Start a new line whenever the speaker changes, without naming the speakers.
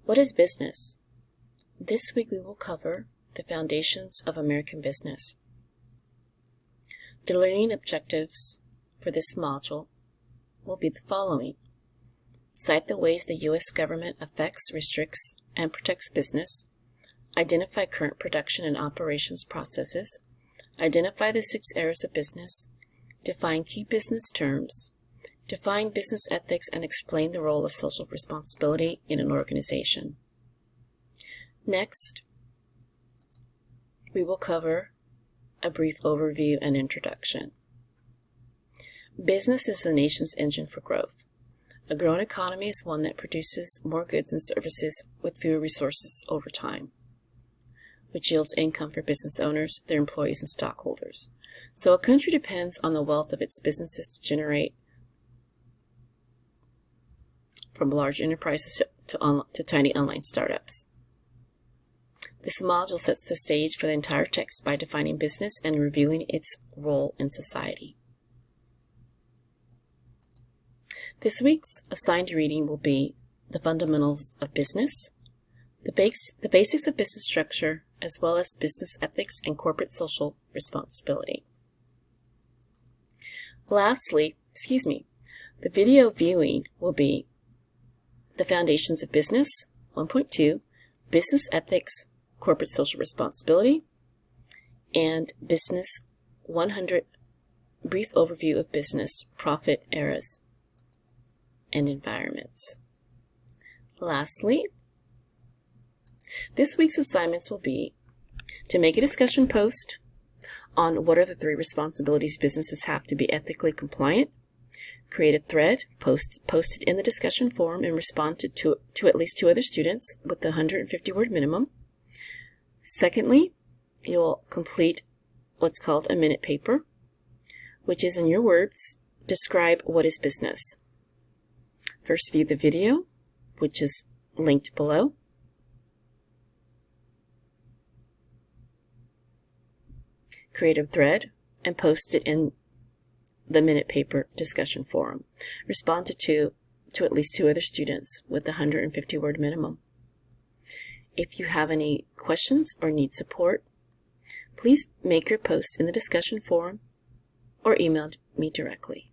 What is business? This week we will cover the foundations of American business. The learning objectives for this module will be the following. Cite the ways the U.S. government affects, restricts, and protects business. Identify current production and operations processes. Identify the 6 areas of business. Define key business terms. Define business ethics and explain the role of social responsibility in an organization. Next, we will cover a brief overview and introduction. Business is the nation's engine for growth. A growing economy is one that produces more goods and services with fewer resources over time, which yields income for business owners, their employees, and stockholders. So a country depends on the wealth of its businesses to generate, from large enterprises to tiny online startups. This module sets the stage for the entire text by defining business and reviewing its role in society. This week's assigned reading will be The Fundamentals of Business, the basics of business structure, as well as business ethics and corporate social responsibility. Lastly, the video viewing will be The Foundations of Business, 1.2, Business Ethics, Corporate Social Responsibility, and Business 100, Brief Overview of Business, Profit Eras, and Environments. Lastly, this week's assignments will be to make a discussion post on what are the 3 responsibilities businesses have to be ethically compliant, create a thread, post it in the discussion forum, and respond to at least 2 other students with the 150-word minimum. Secondly, you'll complete what's called a minute paper, which is, in your words, describe what is business. First, view the video, which is linked below. Create a thread and post it in the minute paper discussion forum. Respond to at least 2 other students with the 150-word minimum. If you have any questions or need support, please make your post in the discussion forum or email me directly.